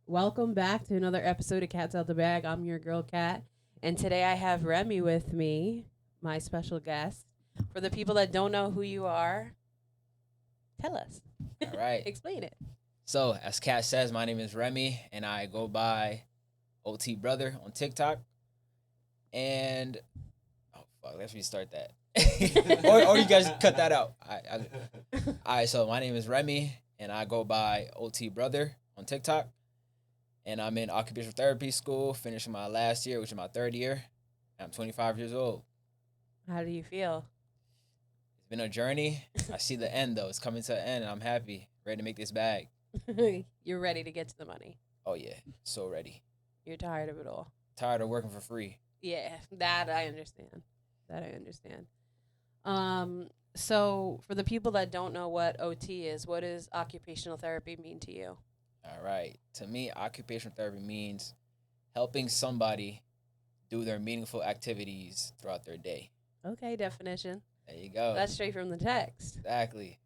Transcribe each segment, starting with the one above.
Welcome back to another episode of Cats Out the Bag. I'm your girl, Cat. And today I have Remy with me, my special guest. For the people that don't know who you are, tell us. All right. Explain it. So, as Kat says, my name is Remy, and I go by OT Brother on TikTok. And oh fuck, let's restart that. or you guys cut that out. All right. So my name is Remy, and I go by OT Brother on TikTok. And I'm in occupational therapy school, finishing my last year, which is my third year. I'm 25 years old. How do you feel? It's been a journey. I see the end though. It's coming to an end, and I'm happy, ready to make this bag. You're ready to get to the money. Oh yeah, so ready. You're tired of it all. Tired of working for free. Yeah, that I understand. That I understand. So for the people that don't know what OT is, what does occupational therapy mean to you? All right. To me, occupational therapy means helping somebody do their meaningful activities throughout their day. Okay, definition. There you go. That's straight from the text. Exactly.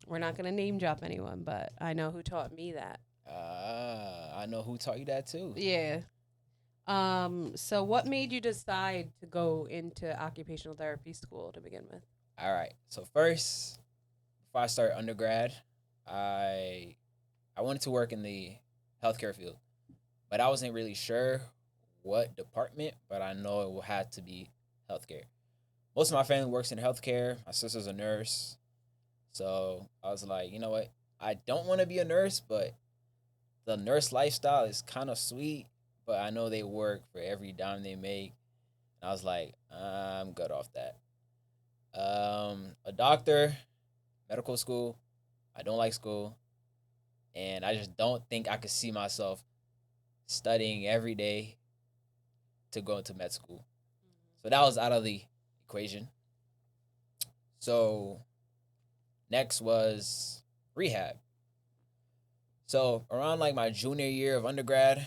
We're not going to name drop anyone, but I know who taught me that. I know who taught you that too. Yeah. So what made you decide to go into occupational therapy school to begin with? All right. So first, before I started undergrad, I I wanted to work in the healthcare field, but I wasn't really sure what department. But I know it had to be healthcare. Most of my family works in healthcare. My sister's a nurse, so I was like, you know what? I don't want to be a nurse, but the nurse lifestyle is kind of sweet. But I know they work for every dime they make. And I was like, I'm good off that. A doctor, medical school. I don't like school, and I just don't think I could see myself studying every day to go into med school. So that was out of the equation. So next was rehab. So around like my junior year of undergrad,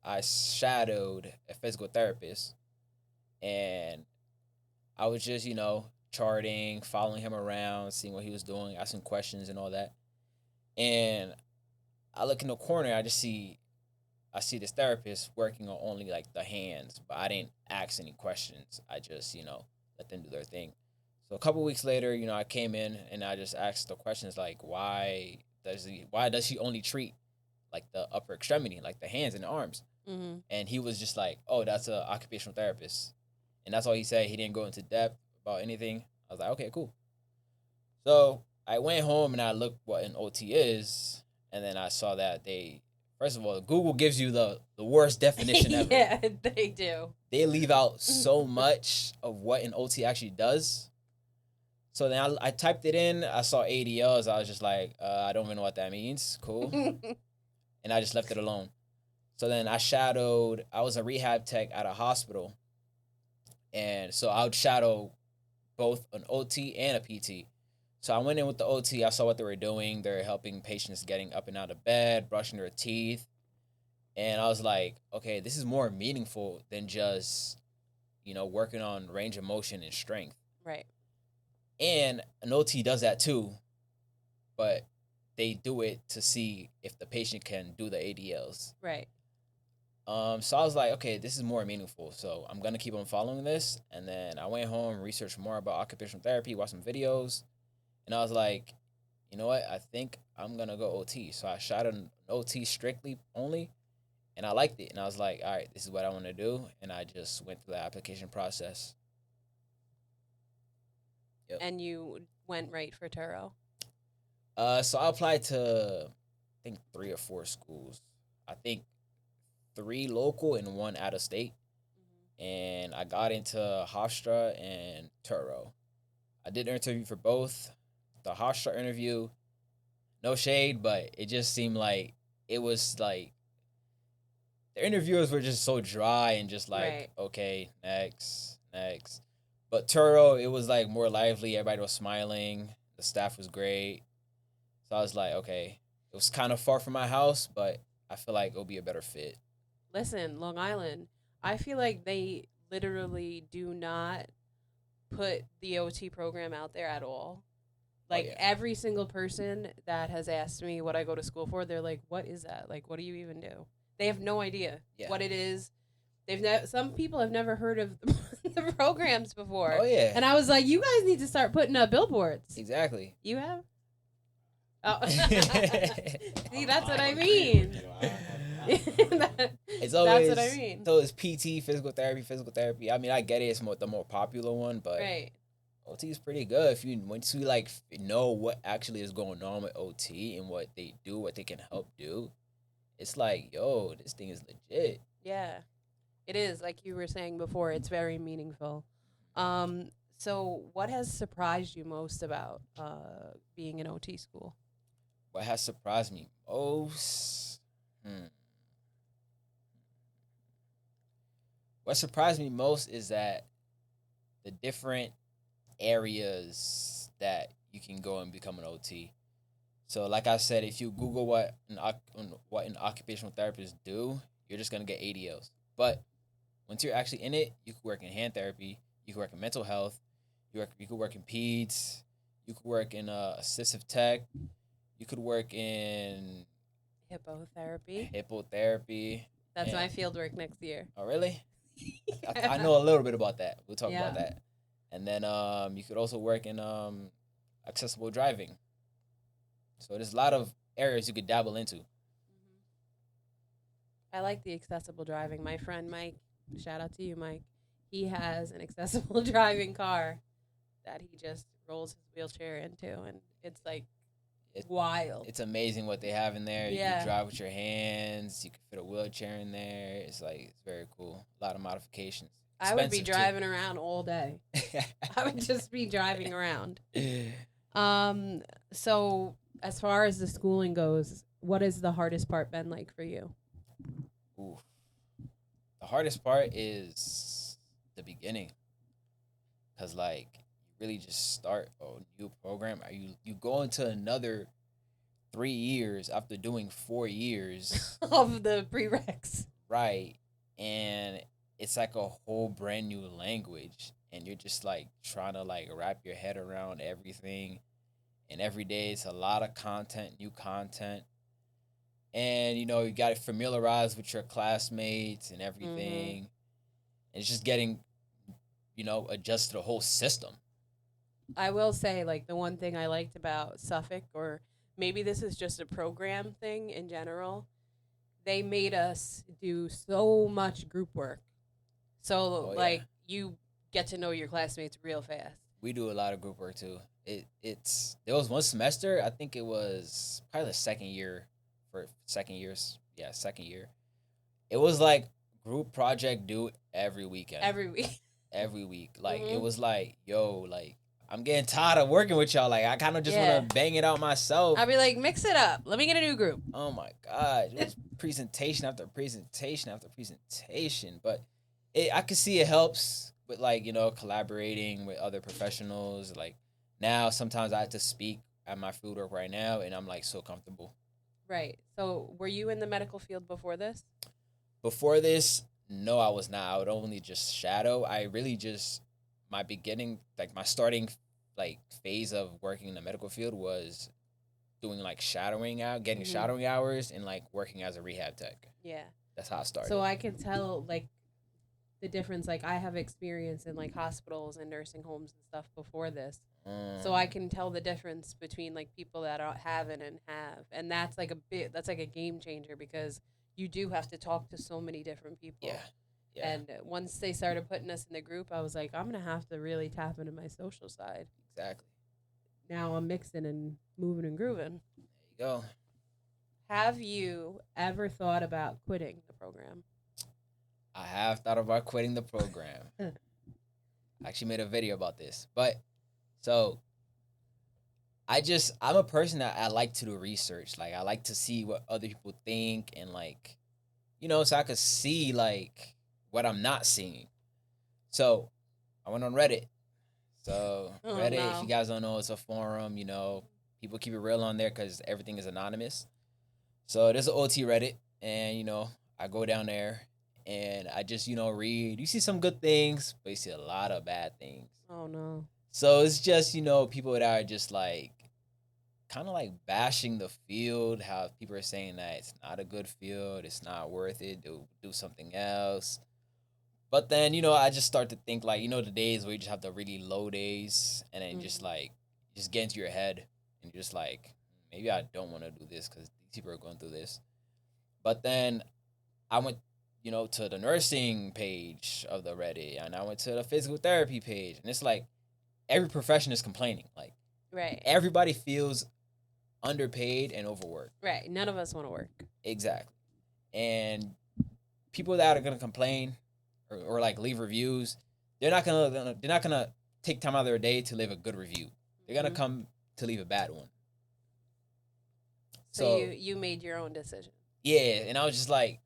I shadowed a physical therapist, and I was just, charting, following him around, seeing what he was doing, asking questions and all that. And I look in the corner, I see this therapist working on only like the hands, but I didn't ask any questions. I just, let them do their thing. So a couple weeks later, I came in and I just asked the questions like why does he only treat like the upper extremity, like the hands and the arms? Mm-hmm. And he was just like, "Oh, that's a occupational therapist," and that's all he said. He didn't go into depth about anything. I was like, "Okay, cool." So I went home and I looked what an OT is, and then I saw that first of all, Google gives you the worst definition ever. Yeah, they do. They leave out so much of what an OT actually does. So then I typed it in. I saw ADLs. I was just like, I don't even know what that means. Cool. And I just left it alone. So then I was a rehab tech at a hospital. And so I would shadow both an OT and a PT. So I went in with the OT. I saw what they were doing. They're helping patients getting up and out of bed, brushing their teeth. And I was like, okay, this is more meaningful than just, working on range of motion and strength. Right. And an OT does that too, but they do it to see if the patient can do the ADLs. Right. So I was like, okay, this is more meaningful. So I'm gonna keep on following this. And then I went home, researched more about occupational therapy, watched some videos, and I was like, you know what? I think I'm gonna go OT. So I shot an OT strictly only, and I liked it. And I was like, all right, this is what I want to do. And I just went through the application process. Yep. And you went right for Turo. So I applied to, I think 3 or 4 schools. I think 3 local and 1 out of state. And I got into Hofstra and Turo. I did an interview for both. The Hofstra interview, no shade, but it just seemed like it was like the interviewers were just so dry and just like, Right. okay, next, next. But Turo, it was like more lively. Everybody was smiling. The staff was great. So I was like, okay, it was kind of far from my house, but I feel like it'll be a better fit. Listen, Long Island, I feel like they literally do not put the OT program out there at all. Like yeah. every single person that has asked me what I go to school for, they're like, "What is that? Like, what do you even do?" They have no idea Yeah. what it is. Some people have never heard of the programs before. Oh yeah. And I was like, "You guys need to start putting up billboards." Exactly. You have? Oh. See, that's what I mean. It's That's always what I mean. So it's PT, physical therapy. I mean, I get it. It's the more popular one, but Right. OT is pretty good if you once you like know what actually is going on with OT and what they do, what they can help do. It's like, yo, this thing is legit. Yeah. It is, like you were saying before, it's very meaningful. So what has surprised you most about being in OT school? What has surprised me most? Hmm. What surprised me most is that the different areas that you can go and become an OT. So, like I said, if you Google what an occupational therapist do, you're just gonna get ADLs. But once you're actually in it, you can work in hand therapy, you can work in mental health, you could work in peds, you could work in assistive tech, you could work in Hippotherapy. hippotherapy. That's my and- field work next year. Oh, really? I know a little bit about that. We'll talk Yeah. about that. And then you could also work in accessible driving. So there's a lot of areas you could dabble into. I like the accessible driving. My friend Mike, shout out to you, Mike. He has an accessible driving car that he just rolls his wheelchair into, and it's like It- wild. It's amazing what they have in there. You Yeah. can drive with your hands. You can fit a wheelchair in there. It's very cool. A lot of modifications. I would be Expensive, too. driving around all day. I would just be driving around. So as far as the schooling goes, what has the hardest part been like for you? Oof. The hardest part is the beginning, cause like you really just start a new program. You go into another 3 years after doing 4 years, Of the prereqs. right? And it's like a whole brand new language, and you're just like trying to like wrap your head around everything. And every day it's a lot of content, new content. And you got to familiarize with your classmates and everything. And it's just getting, adjust to the whole system. I will say, like, the one thing I liked about Suffolk, or maybe this is just a program thing in general, they made us do so much group work. So, Oh, yeah. like, you get to know your classmates real fast. We do a lot of group work too. There was one semester, I think it was probably the second year for second years. Yeah, second year. It was like group project due every weekend. Every week. Every week. Like Mhm. it was like, yo, like I'm getting tired of working with y'all. Like I kind of just Yeah. want to bang it out myself. I'd be like, mix it up. Let me get a new group. Oh my god, it was presentation after presentation after presentation. But I can see it helps with like collaborating with other professionals. Like now, sometimes I have to speak at my field work right now, and I'm like so comfortable. Right. So, were you in the medical field before this? Before this, no, I was not. I would only just shadow. I really just my beginning, like my starting, like phase of working in the medical field was doing like shadowing out, getting Mhm. shadowing hours, and like working as a rehab tech. Yeah. That's how I started. So I can tell like the difference. Like I have experience in like hospitals and nursing homes and stuff before this, so I can tell the difference between like people that haven't and have, and that's like a game changer because you do have to talk to so many different people. Yeah. Yeah. And once they started putting us in the group, I was like, I'm gonna have to really tap into my social side. Exactly. Now I'm mixing and moving and grooving. There you go. Have you ever thought about quitting the program? I have thought about quitting the program. I actually made a video about this. But so I'm a person that I like to do research. Like I like to see what other people think and like so I could see like what I'm not seeing. So I went on Reddit. So Oh, Reddit, no. if you guys don't know, it's a forum, people keep it real on there because everything is anonymous. So there's an OT Reddit, and I go down there and I just read. You see some good things, but you see a lot of bad things. Oh no. So it's just people that are just like kind of like bashing the field, how people are saying that it's not a good field, it's not worth it, do something else. But then, I just start to think like, the days where you just have the really low days and then just Mhm. like, just get into your head and you're just like, maybe I don't want to do this because these people are going through this. But then I went, to the nursing page of the Reddit and I went to the physical therapy page. And it's like every profession is complaining. Like Right. everybody feels underpaid and overworked. Right. None of us want to work. Exactly. And people that are gonna complain or like leave reviews, they're not gonna take time out of their day to leave a good review. They're gonna Mhm. come to leave a bad one. So you made your own decision. Yeah, and I was just like,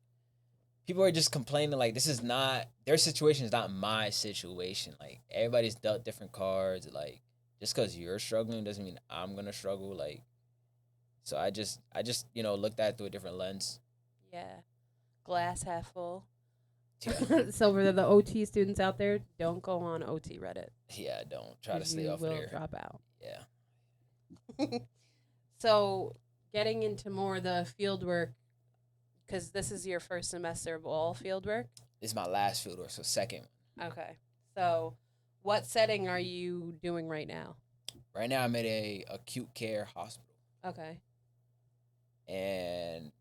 people are just complaining like this is not their situation is not my situation. Like everybody's dealt different cards. Like just because you're struggling doesn't mean I'm gonna struggle. Like so I just looked at it through a different lens. Yeah. Glass half full. Yeah. So for the OT students out there, don't go on OT Reddit Yeah, don't try to because stay you off of will there. drop out. Yeah. So getting into more of the field work, because this is your first semester of all field work. This is my last field work, so second. Okay. So what setting are you doing right now? Right now I'm at a acute care hospital. Okay. And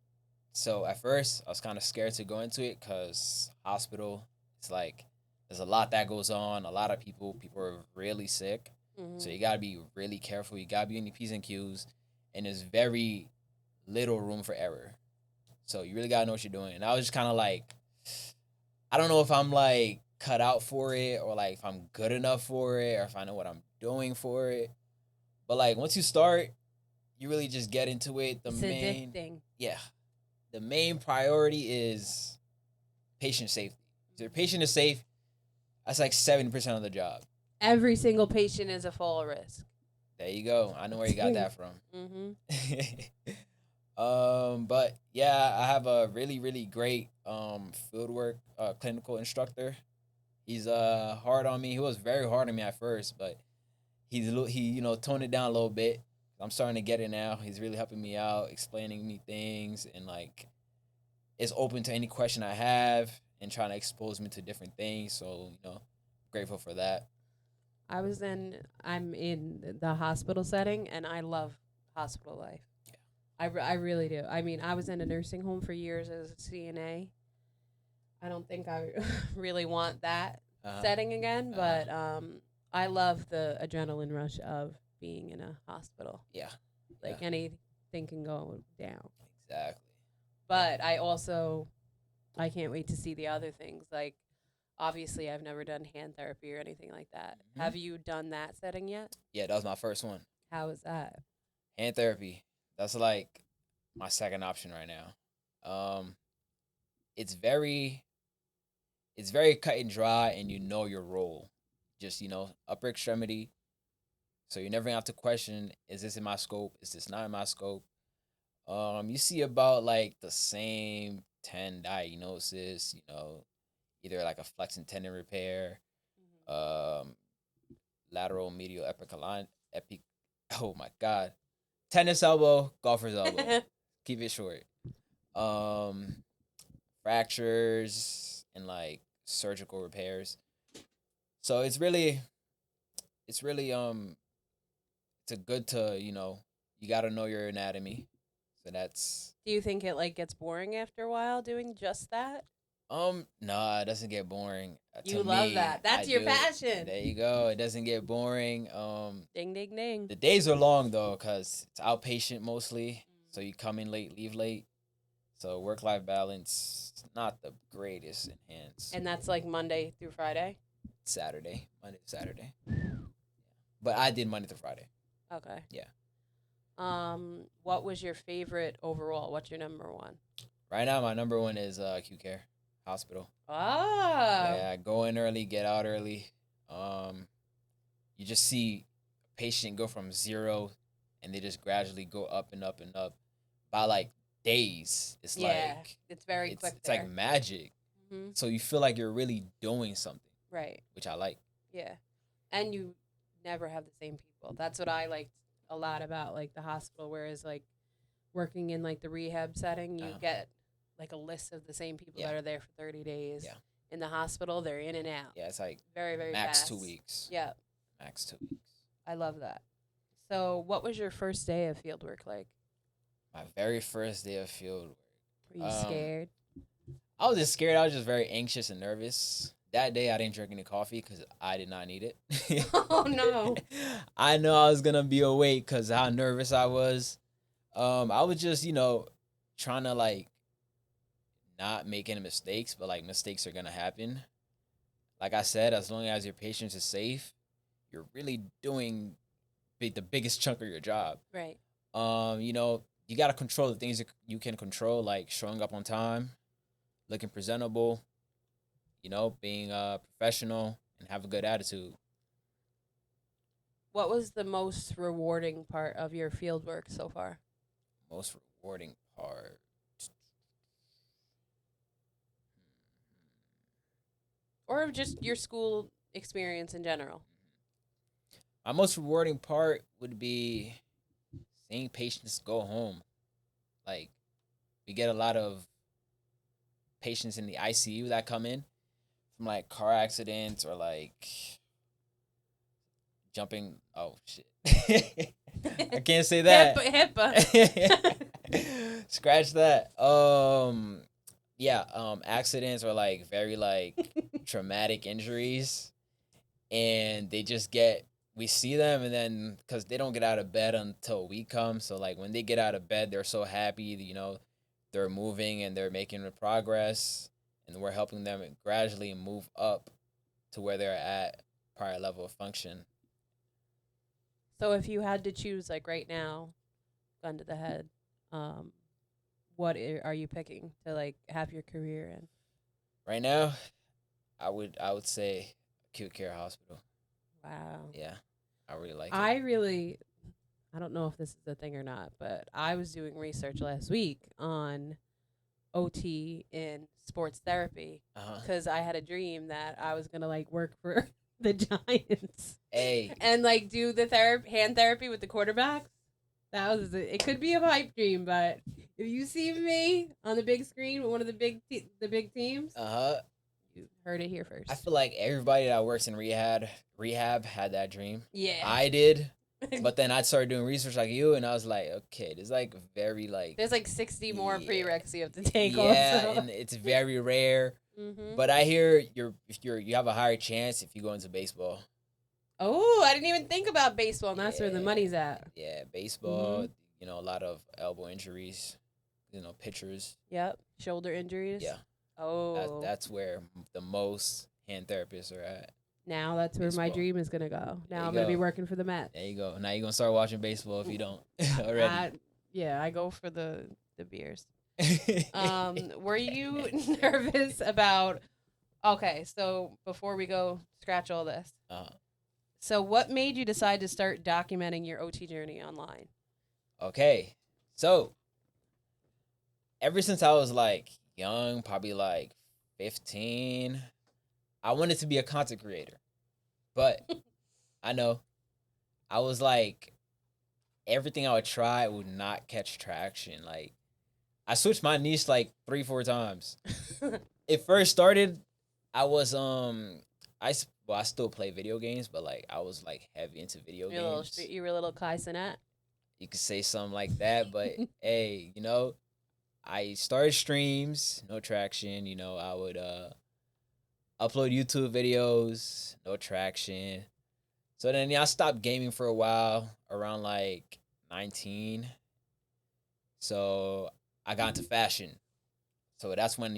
so at first I was kind of scared to go into it because hospital, it's like there's a lot that goes on. A lot of people are really sick. So you gotta be really careful. You gotta be in your P's and Q's. And there's very little room for error. So you really gotta know what you're doing. And I was just kind of like, I don't know if I'm like cut out for it or like if I'm good enough for it or if I know what I'm doing for it. But like once you start, you really just get into it. It's addicting. Yeah, the main priority is patient safety. If your patient is safe, that's like 70% of the job. Every single patient is a fall risk. There you go. I know where you got that from. Mm-hmm. But yeah, I have a really really great fieldwork clinical instructor. He's hard on me. He was very hard on me at first, but he toned it down a little bit. I'm starting to get it now. He's really helping me out, explaining me things, and like is open to any question I have and trying to expose me to different things. So grateful for that. I'm in the hospital setting, and I love hospital life. I really do. I mean, I was in a nursing home for years as a CNA. I don't think I really want that setting again, but I love the adrenaline rush of being in a hospital. Yeah. Like anything can go down. Exactly. But I can't wait to see the other things. Like, obviously, I've never done hand therapy or anything like that. Mhm. Have you done that setting yet? Yeah, that was my first one. How is that? Hand therapy. That's like my second option right now. Um, it's very cut and dry, and you know your role. Just upper extremity. So you never have to question: is this in my scope? Is this not in my scope? You see about like the same 10 diagnoses. Either like a flexing tendon repair, um, lateral medial epic. Oh my god, tennis elbow, golfer's elbow. Keep it short. Um, fractures and like surgical repairs. So it's really it's a good to you got to know your anatomy. So that's Do you think it like gets boring after a while doing just that? nah, it doesn't get boring. You To love me, that. That's I your do. passion. There you go. It doesn't get boring. Ding ding ding. The days are long though, cause it's outpatient mostly. So you come in late, leave late. So work life balance not the greatest enhanced. And that's like Monday through Friday? Monday to Saturday. But I did Monday to Friday. Okay. Yeah. What was your favorite overall? What's your number one? Right now, my number one is acute care hospital. Ah. Yeah, go in early, get out early. You just see a patient go from zero, and they just gradually go up and up and up. By like days, it's like it's very quick. It's like magic. Mm-hmm. So you feel like you're really doing something, right? Which I like. Yeah, and you never have the same people. That's what I liked a lot about like the hospital, whereas like working in like the rehab setting, you Uh, get like a list of the same people yeah, that are there for 30 days. yeah, In the hospital, they're in and out. yeah. It's like Very, very max two fast. weeks. Yeah, Max 2 weeks. I love that. So, what was your first day of field work like? My very first day of field Were work. you scared? I was just scared. I was just very anxious and nervous. That day, I didn't drink any coffee because I did not need it. Oh no. I know I was gonna be awake because how nervous I was. I was just, trying to like not make any mistakes, but like mistakes are gonna happen. Like I said, as long as your patient is safe, you're really doing the biggest chunk of your job. Right. You gotta control the things that you can control, like showing up on time, looking presentable, being professional and have a good attitude. What was the most rewarding part of your field work so far? Most rewarding part. Or just your school experience in general? My most rewarding part would be seeing patients go home. Like we get a lot of patients in the ICU that come in from like car accidents or like jumping. Oh shit! I can't say that. HIPAA. Scratch that. Yeah. Accidents or like very like traumatic injuries, and they just get. We see them, and then because they don't get out of bed until we come, so like when they get out of bed, they're so happy. They're moving and they're making progress, and we're helping them gradually move up to where they're at prior level of function. So if you had to choose like right now, gun to the head, um are you picking to like have your career in? Right now, I would say acute care hospital. Wow. Yeah, I really like it. I really I don't know if this is a thing or not, but I was doing research last week on OT in sports therapy Uh huh. because I had a dream that I was gonna like work for the Giants Hey, and like do the hand therapy with the quarterbacks. That was it. It could be a pipe dream, but if you see me on the big screen with one of the the big teams, uh huh. you heard it here I first. feel like everybody that works in rehab had that dream. Yeah. I did, but then I started doing research like you, and I was like, okay, this is like very like There's like 60 more yeah, prereqs you have to take yeah, also. and it's very rare. Mm-hmm. But I hear you have a higher chance if you go into baseball. Oh, I didn't even think about baseball, and that's where the Yeah, money's at. yeah, baseball. Mm-hmm. A lot of elbow injuries. Pitchers. Yep. Shoulder injuries. Yeah, Oh. that's where the most hand therapists are at. Now that's where my Baseball. dream is gonna go. There Now you I'm gonna be go. working for the Mets. There you go. Now you're gonna start watching baseball if you don't already. Yeah, I go for the beers. Were you nervous about? Okay, so before we go scratch all this, uh, so what made you decide to start documenting your OT journey online? okay, so ever since I was like young, probably like 15, I wanted to be a content creator, but I know I was like everything I would try would not catch traction. Like I switched my niche like 3-4 times. It first started, I was I still play video games, but like I was like heavy into video games. You were a little Kai Cenat. You could say something like that, but hey, I started streams, no traction. I would upload YouTube videos, no traction. So then I stopped gaming for a while, around like 19. So I got into fashion. So that's when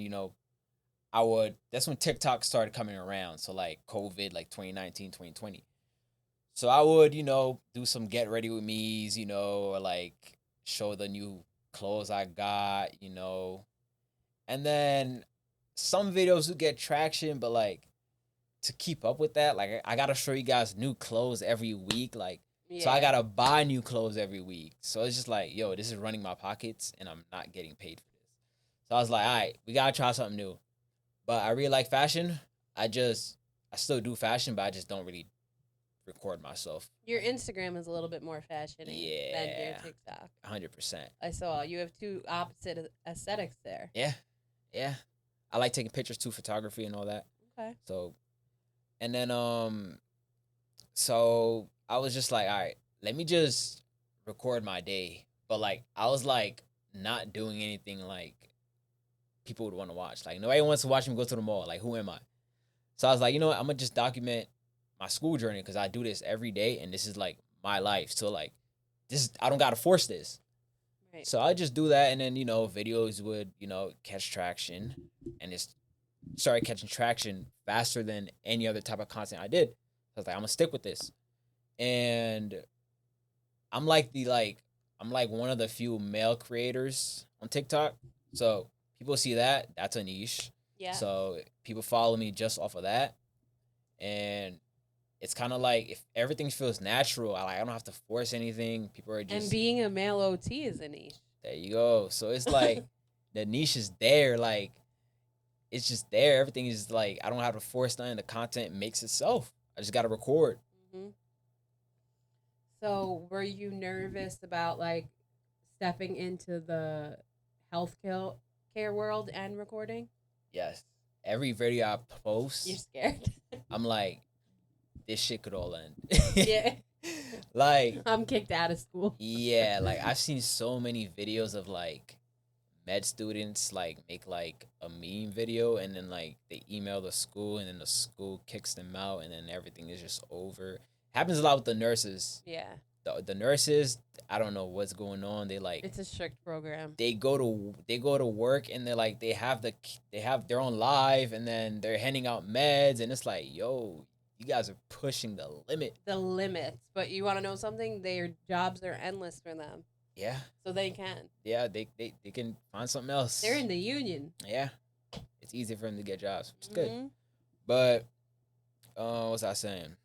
that's when TikTok started coming around. So like COVID, like 2019, 2020. So I would, do some get ready with me's, or like show the new clothes I got, And then some videos would get traction, but like to keep up with that, like I gotta show you guys new clothes every week. Like so I gotta buy new clothes every week. So it's just like, yo, this is running my pockets and I'm not getting paid for this. So I was like, all right, we gotta try something new. But I really like fashion. I still do fashion, but I just don't really record myself. Your Instagram is a little bit more fashion-y than your Yeah, TikTok. 100%. I saw you have two opposite aesthetics there. Yeah, yeah. I like taking pictures too, photography and all that. Okay. So, and then so I was just like, all right, let me just record my day. But like, I was like not doing anything like people would want to watch. Like nobody wants to watch me go to the mall. Like who am I? So I was like, you know what? I'm gonna just document my school journey because I do this every day, and this is like my life. So like, this I don't gotta force this. Right. So I just do that, and then videos would catch traction, and it started catching traction faster than any other type of content I did. So I was like, I'm gonna stick with this, and I'm like one of the few male creators on TikTok. So people see that that's a niche. Yeah. So people follow me just off of that, and it's kind of like if everything feels natural, I don't have to force anything. People are just and being a male OT is a niche. There you go. So it's like the niche is there. Like it's just there. Everything is like I don't have to force nothing. The content makes itself. I just got to record. Mm-hmm. So were you nervous about like stepping into the healthcare world and recording? Yes. Every video I post, You're scared. I'm like, this shit could all end. Yeah. Like I'm kicked out of school. Yeah, like I've seen so many videos of like med students like make like a meme video and then like they email the school and then the school kicks them out and then everything is just over. Happens a lot with the nurses. Yeah. The nurses, I don't know what's going on. They like it's a strict program. They go to work and they're like they have their own live and then they're handing out meds and it's like, yo, you guys are pushing the limit. The limits. But you want to know something? Their jobs are endless for them. Yeah. So they can. Yeah, they can find something else. They're in the union. Yeah. It's easy for them to get jobs, which is good. But what was I saying?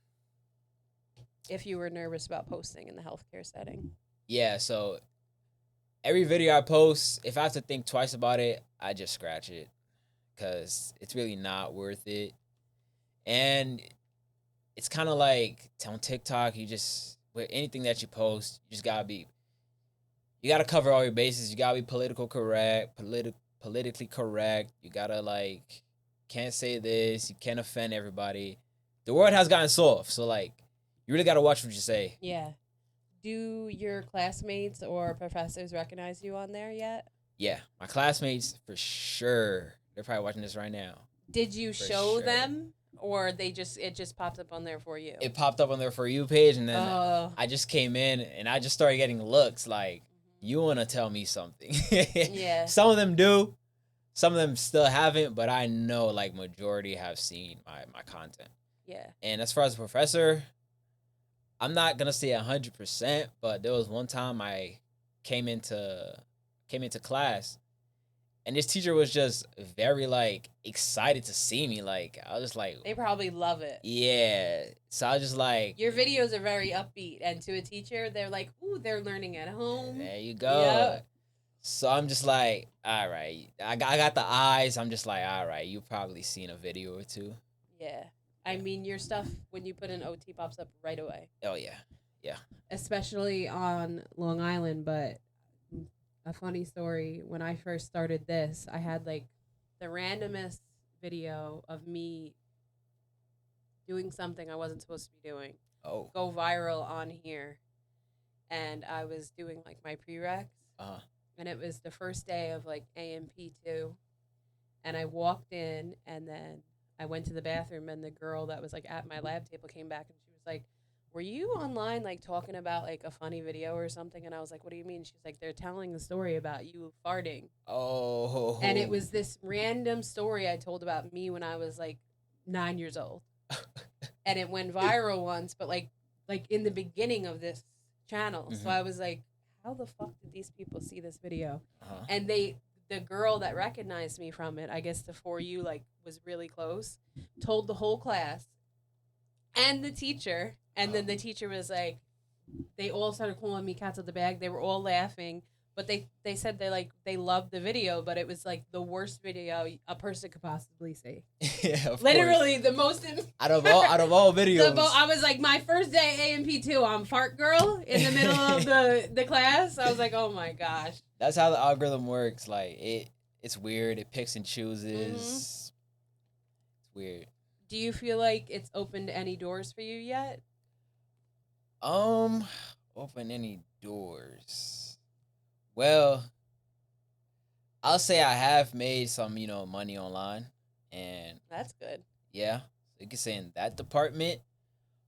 If you were nervous about posting in the healthcare setting. Yeah, so every video I post, if I have to think twice about it, I just scratch it because it's really not worth it. And it's kind of like on TikTok, with anything that you post, you gotta cover all your bases. You gotta be politically correct. You gotta like, can't say this. You can't offend everybody. The world has gotten soft, so like, you really gotta watch what you say. Yeah. Do your classmates or professors recognize you on there yet? Yeah, my classmates for sure. They're probably watching this right now. Did you show them? Or it just popped up on there for you? It popped up on their For You page, and then I just came in, and I just started getting looks like, you want to tell me something. Yeah. Some of them do. Some of them still haven't, but I know, like, majority have seen my content. Yeah. And as far as a professor, I'm not going to say 100%, but there was one time I came into class, and this teacher was just very, like, excited to see me. Like, I was just like... They probably love it. Yeah. So I was just like... Your videos are very upbeat. And to a teacher, they're like, ooh, they're learning at home. There you go. Yep. So I'm just like, all right. I got the eyes. I'm just like, all right. You've probably seen a video or two. Yeah. I mean, your stuff, when you put in OT, pops up right away. Oh, yeah. Yeah. Especially on Long Island, but... A funny story, when I first started this, I had like the randomest video of me doing something I wasn't supposed to be doing. Oh. Go viral on here. And I was doing like my prereqs. And it was the first day of like AMP2. And I walked in and then I went to the bathroom and the girl that was like at my lab table came back and she was like, were you online, like, talking about, like, a funny video or something? And I was like, what do you mean? She's like, they're telling a story about you farting. Oh. And it was this random story I told about me when I was, like, 9 years old. And it went viral once, but, like in the beginning of this channel. Mm-hmm. So I was like, how the fuck did these people see this video? Uh-huh. And the girl that recognized me from it, I guess the For You, like, was really close, told the whole class and the teacher. And then the teacher was like, they all started calling me Cats Out the Bag. They were all laughing. but they said they loved the video, but it was like the worst video a person could possibly see. Yeah, of Literally course. the most. Out of all videos. I was like, my first day A&P2, I'm fart girl in the middle of the class. I was like, oh my gosh. That's how the algorithm works. Like it's weird. It picks and chooses. It's weird. Do you feel like it's opened any doors for you yet? Open any doors. Well, I'll say I have made some, money online, and That's good. yeah, so you can say in that department,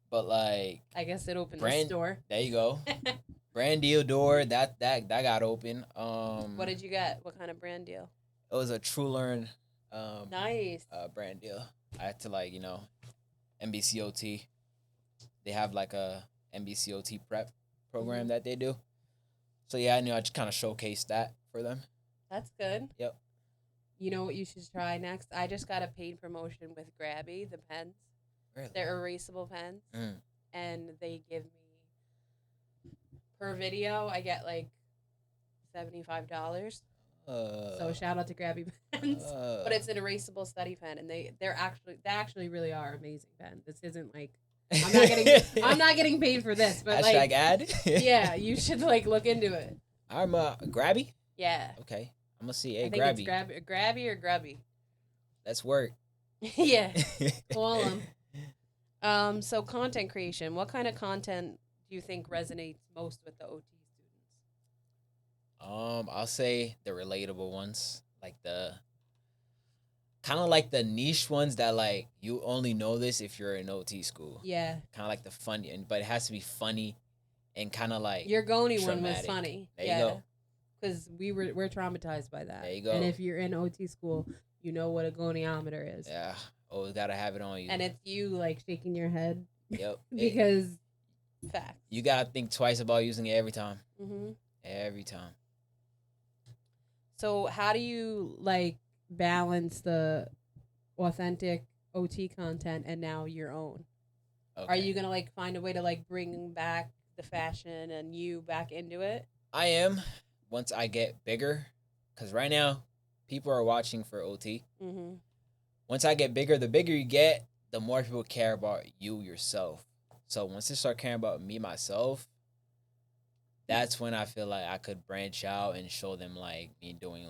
but like I guess it opened the brand. store. There you go. Brand deal door that got open. What did you get? What kind of brand deal? It was a True Learn. Nice. Brand deal. I had to NBCOT. They have like a NBCOT prep program that they do. So yeah, I knew I just kind of showcased that for them. That's good. Yep. You know what you should try next? I just got a paid promotion with Grabby, the pens. Really? They're erasable pens. And they give me, per video, I get like $75. So shout out to Grabby pens. But it's an erasable study pen, and they actually really are amazing pens. This isn't like I'm not getting paid for this, but hashtag ad. Yeah, you should look into it. I'm Grabby. Yeah. Okay, I'm gonna see. Hey, I think Grabby. it's Grabby or Grubby. Let's work. Yeah. Call them. So content creation. What kind of content do you think resonates most with the OT students? I'll say the relatable ones, like the kind of like the niche ones that like you only know this if you're in OT school. Yeah. Kind of like the funny, but it has to be funny and kind of like your Goni one was traumatic. funny. There you go. Because we're traumatized by that. There you go. And if you're in OT school, you know what a goniometer is. Yeah. Oh, gotta have it on you. And it's you shaking your head. Yep. Because facts. You gotta think twice about using it every time. Mm-hmm. Every time. So how do you balance the authentic OT content and now your own? Okay. Are you gonna find a way to bring back the fashion and you back into it? I am, once I get bigger, because right now people are watching for OT. Mm-hmm. Once I get bigger, the bigger you get, the more people care about you yourself. So once they start caring about me myself, that's when I feel like I could branch out and show them me doing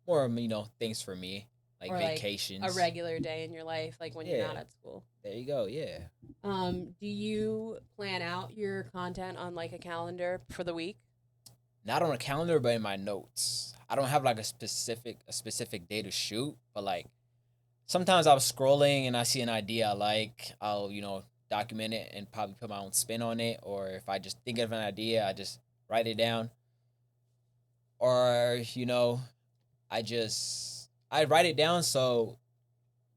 more things for me, or vacations, a regular day in your life, when you're not at school. There you go. Yeah. Do you plan out your content on a calendar for the week? Not on a calendar, but in my notes. I don't have a specific day to shoot, but sometimes I'm scrolling and I see an idea I like. I'll document it and probably put my own spin on it, or if I just think of an idea, I just write it down, or I write it down so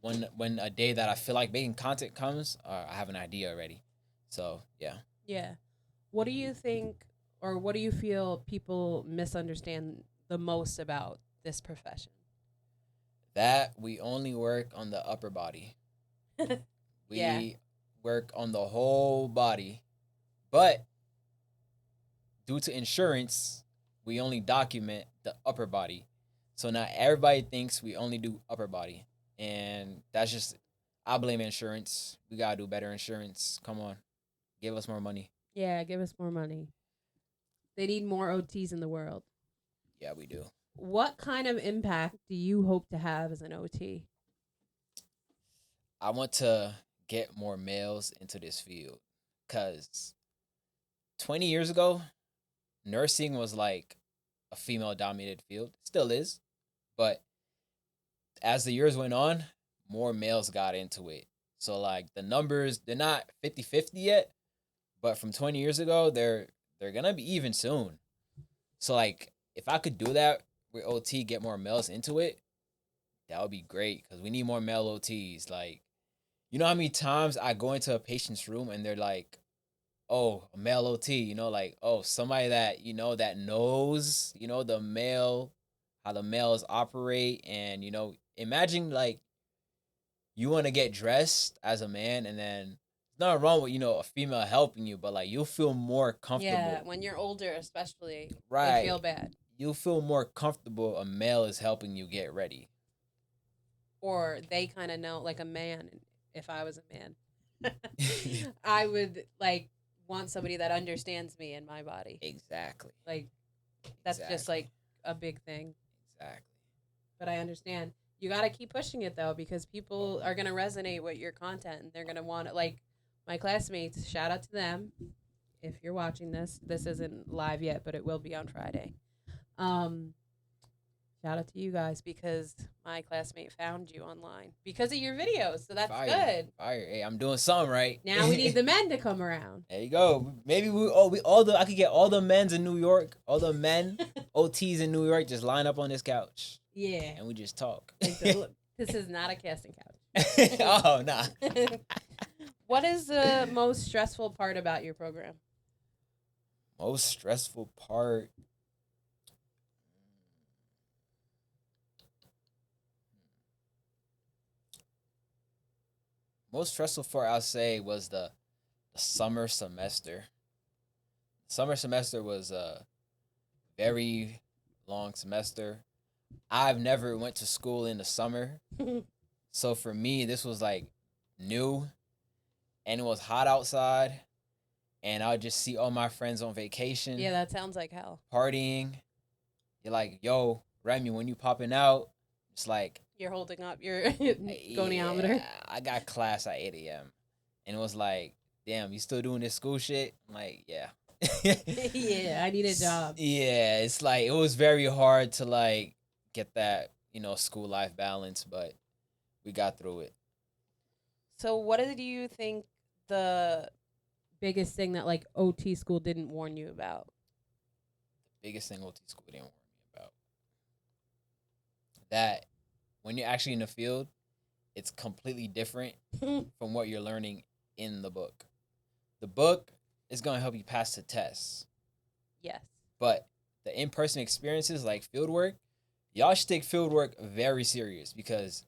when a day that I feel like making content comes, I have an idea already. So yeah. What do you think, or what do you feel people misunderstand the most about this profession? That we only work on the upper body. We work on the whole body, but due to insurance, we only document the upper body. So now everybody thinks we only do upper body, and that's just, I blame insurance. We gotta do better insurance. Come on, give us more money. Yeah, give us more money. They need more OTs in the world. Yeah, we do. What kind of impact do you hope to have as an OT? I want to get more males into this field, because 20 years ago, nursing was a female-dominated field. Still is. But as the years went on, more males got into it. So the numbers, they're not 50-50 yet, but from 20 years ago, they're gonna be even soon. So if I could do that with OT, get more males into it, that would be great, because we need more male OTs. You know how many times I go into a patient's room and they're like, oh, a male OT, oh, somebody that, that knows, the male, how the males operate. And, imagine you want to get dressed as a man, and then nothing wrong with a female helping you, but like you'll feel more Yeah, comfortable. when you're older, especially, they Right. feel bad. You'll feel more comfortable a male is helping you get ready. Or they kind of know, like a man, if I was a man, I would like want somebody that understands me and my body. Exactly. Like, that's just like a big thing. Exactly. But I understand. You got to keep pushing it though, because people are going to resonate with your content and they're going to want it. Like my classmates, shout out to them. If you're watching this, this isn't live yet, but it will be on Friday. Shout out to you guys because my classmate found you online because of your videos. So that's Fire. good. Fire. Hey, I'm doing something right. Now we need the men to come around. There you go. Maybe I could get all the men's in New York, all the men OTs in New York just line up on this couch. Yeah. And we just talk. Like this is not a casting couch. Oh, nah. What is the most stressful part about your program? Most stressful part? Most stressful part, I'll say, was the summer semester. Summer semester was a very long semester. I've never went to school in the summer. So for me, this was like new, and it was hot outside, and I would just see all my friends on vacation. Yeah, that sounds like hell. Partying. You're like, yo, Remy, when you popping out, it's like you're holding up your goniometer. Yeah, I got class at 8 a.m. And it was like, damn, you still doing this school shit? I'm like, yeah. Yeah, I need a job. Yeah, it's like, it was very hard to like get that, school life balance, but we got through it. So what did you think the biggest thing that like OT school didn't warn you about? The biggest thing OT school didn't warn me about. That when you're actually in the field, it's completely different from what you're learning in the book. The book is going to help you pass the tests. Yes. But the in-person experiences like field work, y'all should take field work very serious because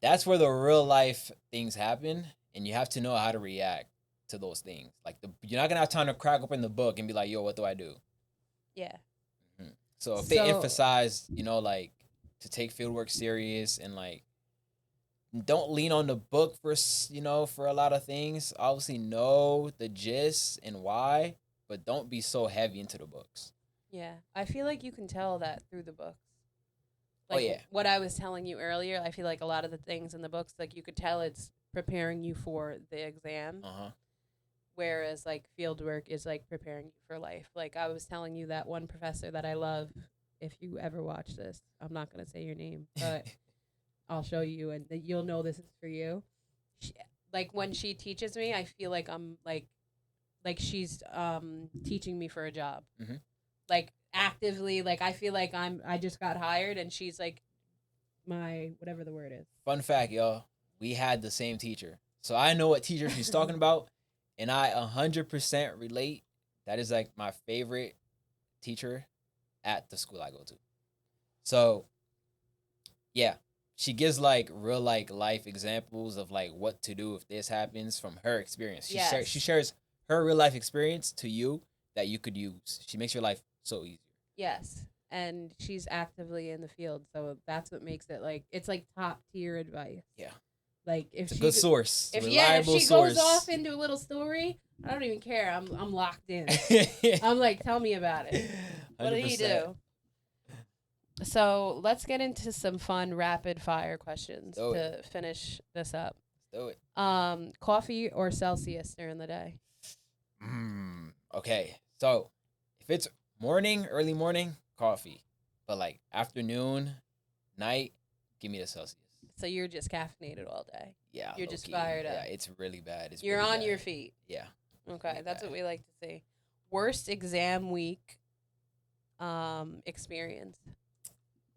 that's where the real life things happen, and you have to know how to react to those things. Like you're not going to have time to crack open the book and be like, yo, what do I do? Yeah. Mm-hmm. So if they emphasize, like, to take fieldwork serious and like don't lean on the book for a lot of things. Obviously know the gist and why, but don't be so heavy into the books. Yeah, I feel like you can tell that through the books. Like, oh yeah, what I was telling you earlier, I feel like a lot of the things in the books, like you could tell it's preparing you for the exam. Whereas like field work is like preparing you for life. Like I was telling you that one professor that I love, if you ever watch this, I'm not going to say your name, but I'll show you and you'll know this is for you. Like when she teaches me, I feel like I'm like she's teaching me for a job. Mm-hmm. Like actively, like I feel like I just got hired and she's like my whatever the word is. Fun fact, y'all, we had the same teacher. So I know what teacher she's talking about. And I 100% relate. That is like my favorite teacher at the school I go to. So, yeah, she gives like real like life examples of like what to do if this happens from her experience. She shares her real life experience to you that you could use. She makes your life so easy. Yes, and she's actively in the field, so that's what makes it like it's like top tier advice. Yeah. Like if it's a good source, if reliable she source. goes off into a little story, I don't even care. I'm locked in. I'm like, tell me about it. 100%. What did he do? So let's get into some fun rapid fire questions to finish this up. Let's do it. Coffee or Celsius during the day? Okay, so if it's early morning, coffee, but like afternoon, night, give me the Celsius. So you're just caffeinated all day. Yeah, you're just fired up. Yeah, it's really bad. You're really on your feet. Yeah. Okay, really that's bad. What we like to see. Worst exam week experience.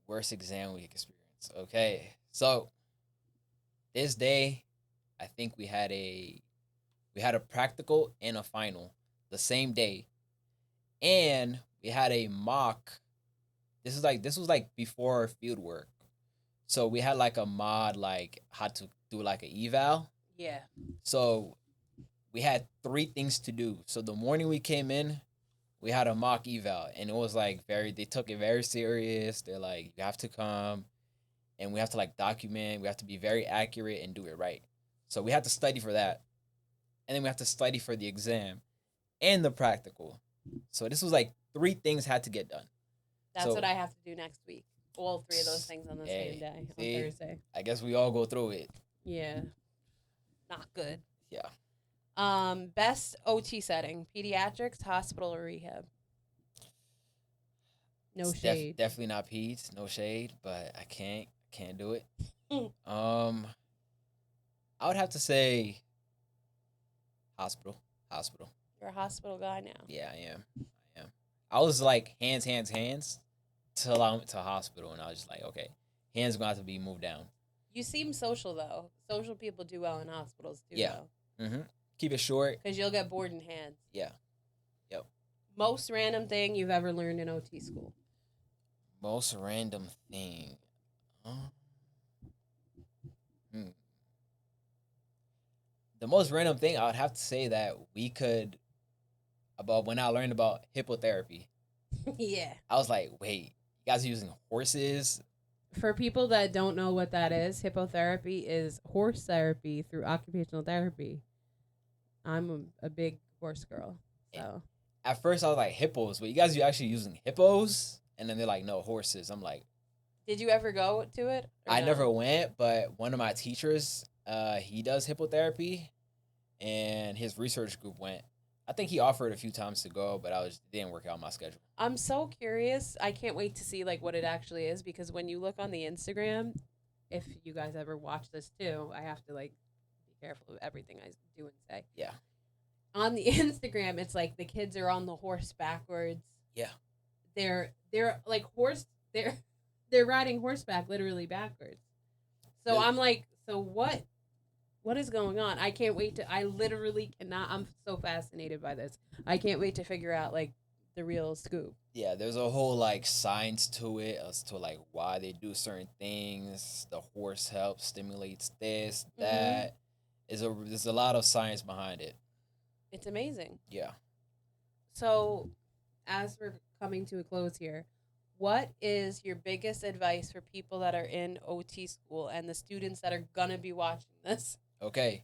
Worst exam week experience. Okay, so this day, I think we had a practical and a final the same day, and we had a mock. This was like before field work. So we had like a mod, like how to do like an eval. Yeah. So we had 3 things to do. So the morning we came in, we had a mock eval, and it was like they took it very serious. They're like, you have to come, and we have to like document. We have to be very accurate and do it right. So we had to study for that, and then we have to study for the exam and the practical. So this was like 3 things had to get done. That's So, what I have to do next week. All 3 of those things on the hey, same day, see? on Thursday. I guess we all go through it. Yeah. Not good. Yeah. Best OT setting: pediatrics, hospital, or rehab. No shade. Definitely not peds. No shade, but I can't do it. Mm. I would have to say hospital. Hospital. You're a hospital guy now. Yeah, I am. I was like hands till I went to hospital, and I was just like, okay, hands gonna have to be moved down. You seem social though. Social people do well in hospitals too. Yeah. Mm-hmm. Keep it short. Because you'll get bored in hands. Yeah. Yep. Most random thing you've ever learned in OT school. Most random thing. The most random thing I would have to say that we could about when I learned about hippotherapy. Yeah. I was like, wait, you guys are using horses? For people that don't know what that is, hippotherapy is horse therapy through occupational therapy. I'm a big horse girl, so. At first, I was like, hippos, but you guys are actually using hippos? And then they're like, no, horses. I'm like, did you ever go to it? I never went, but one of my teachers, he does hippotherapy, and his research group went. I think he offered a few times to go, but it didn't work out my schedule. I'm so curious. I can't wait to see like what it actually is, because when you look on the Instagram, if you guys ever watch this too, I have to like be careful of everything I do and say. Yeah. On the Instagram, it's like the kids are on the horse backwards. Yeah. They're like they're riding horseback literally backwards. So yeah. I'm like, so what is going on? I can't wait to, I literally cannot, I'm so fascinated by this. I can't wait to figure out like the real scoop. Yeah, there's a whole like science to it as to like why they do certain things. The horse helps, stimulates this, that. There's a lot of science behind it. It's amazing. Yeah. So as we're coming to a close here, what is your biggest advice for people that are in OT school and the students that are going to be watching this? Okay.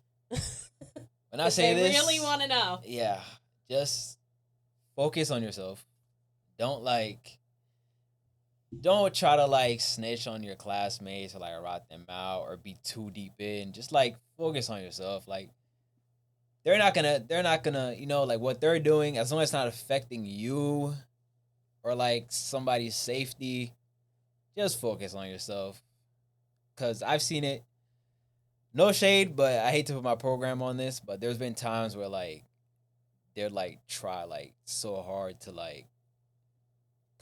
When I say this, really want to know. Yeah. Just focus on yourself. Don't try to like snitch on your classmates or like rat them out or be too deep in. Just like focus on yourself. Like they're not gonna, like what they're doing, as long as it's not affecting you or like somebody's safety, just focus on yourself. Cause I've seen it. No shade, but I hate to put my program on this, but there's been times where like they're like try like so hard to like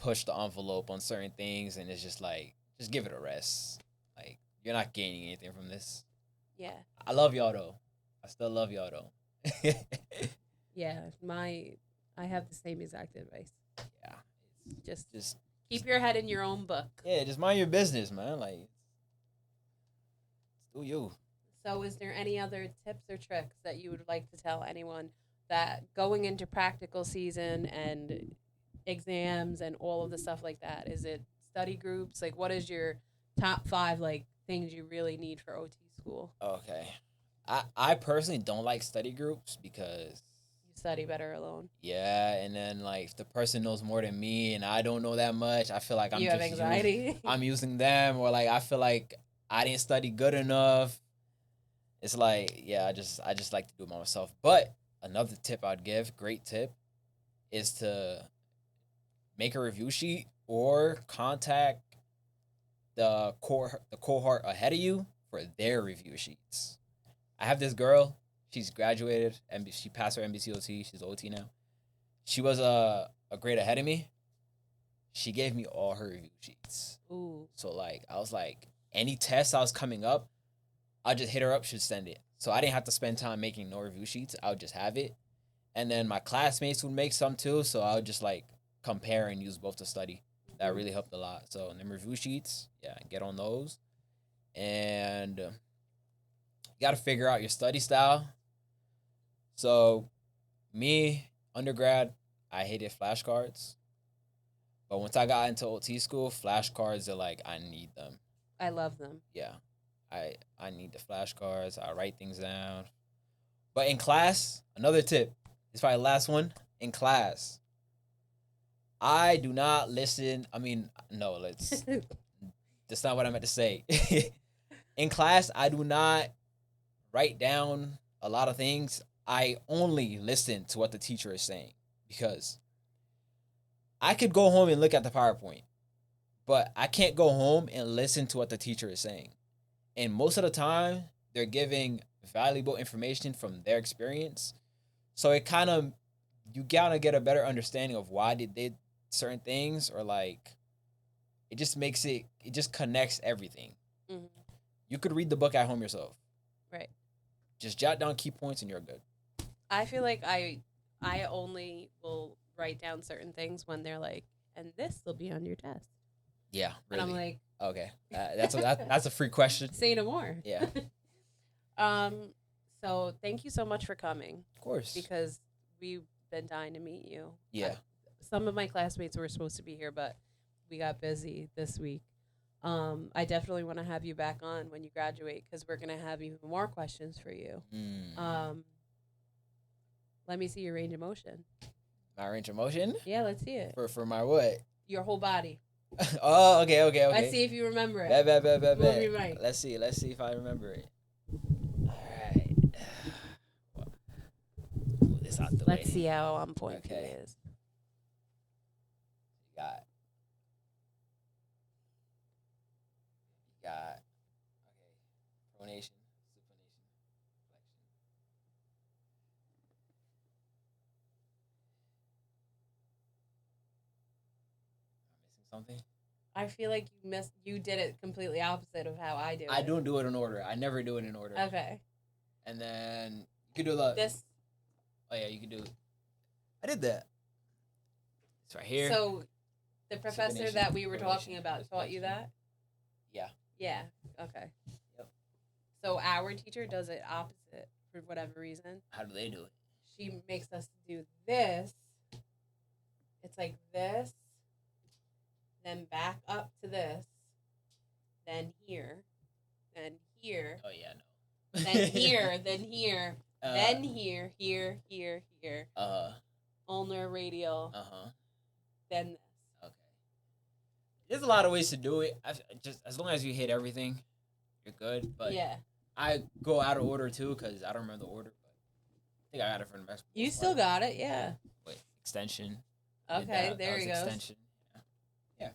push the envelope on certain things, and it's just like, just give it a rest. Like you're not gaining anything from this. Yeah. I love y'all though. I still love y'all though. Yeah, I have the same exact advice. Yeah. Just keep your head in your own book. Yeah, just mind your business, man. Like, do you. So is there any other tips or tricks that you would like to tell anyone that going into practical season and exams and all of the stuff like that? Is it study groups? Like, what is your top 5 like things you really need for OT school? Okay. I personally don't like study groups because you study better alone. Yeah, and then like if the person knows more than me and I don't know that much, I feel like you have anxiety. I'm using them, or like I feel like I didn't study good enough. It's like, yeah, I just like to do it by myself. But another tip I'd give, great tip, is to make a review sheet or contact the cohort ahead of you for their review sheets. I have this girl, she's graduated, and she passed her MBCOT, she's OT now. She was a grade ahead of me. She gave me all her review sheets. Ooh. So like, I was like, any test I was coming up, I'll just hit her up, she'd send it. So I didn't have to spend time making no review sheets. I would just have it. And then my classmates would make some too, so I would just like compare and use both to study. That really helped a lot. So and then review sheets, yeah, get on those. And you got to figure out your study style. So, me, undergrad, I hated flashcards. But once I got into OT school, flashcards are like, I need them. I love them. Yeah. I need the flashcards. I write things down. But in class, another tip. It's probably the last one. In class, I do not listen. I mean, no, that's not what I meant to say. In class, I do not write down a lot of things. I only listen to what the teacher is saying because I could go home and look at the PowerPoint, but I can't go home and listen to what the teacher is saying. And most of the time, they're giving valuable information from their experience. So it kind of, you gotta get a better understanding of why they did certain things, or like, it just makes it just connects everything. Mm-hmm. You could read the book at home yourself. Right. Just jot down key points and you're good. I feel like I only will write down certain things when they're like, and this will be on your test. Yeah, really. And I'm like, okay, that's a free question. Say no more. Yeah. So thank you so much for coming. Of course. Because we've been dying to meet you. Yeah. Some of my classmates were supposed to be here, but we got busy this week. I definitely want to have you back on when you graduate because we're gonna have even more questions for you. Let me see your range of motion. My range of motion? Yeah, let's see it. For my what? Your whole body. Oh, okay. Let's see if you remember it. Bet. Let's see if I remember it. All right. Move this out the way. Let's see how on point Okay. it is. You got okay. Pronation, supination, flexion. Am I missing something? I feel like you did it completely opposite of how I do it. I don't do it in order. I never do it in order. Okay. And then you could do this. Oh yeah, you could do it. I did that. It's right here. So the professor Supination, that we were talking pronation, about taught you that? Yeah. Yeah. Okay. Yep. So our teacher does it opposite for whatever reason. How do they do it? She makes us do this. It's like this. Then back up to this. Then here. Then here. Oh yeah, no. Then here. Then here. Then here. Here. Ulnar radial. Then this. Okay. There's a lot of ways to do it. Just as long as you hit everything, you're good. But yeah, I go out of order too because I don't remember the order. But I think I got it from the next. You still got it, yeah. Wait, extension. Okay, there you go. Extension. Yeah.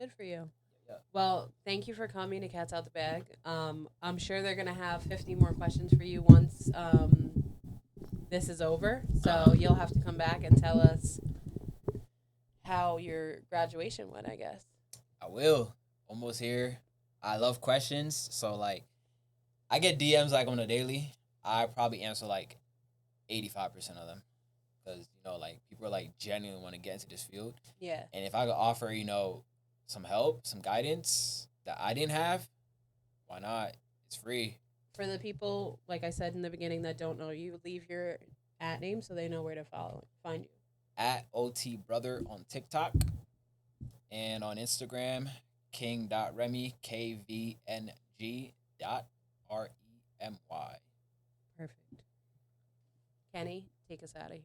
Good for you. Yeah. Well, thank you for coming to Cats Out the Bag. I'm sure they're gonna have 50 more questions for you once this is over. So you'll have to come back and tell us how your graduation went, I guess. I will. Almost here. I love questions. So, like, I get DMs, like, on a daily. I probably answer, like, 85% of them. Because, like, people are, like, genuinely want to get into this field. Yeah. And if I could offer, some help, some guidance that I didn't have, why not? It's free. For the people, like I said in the beginning, that don't know you, leave your @name so they know where to find you. @OTBrother on TikTok and on Instagram, king.remy, KVNG.REMY. Perfect. Kenny, take us out of here.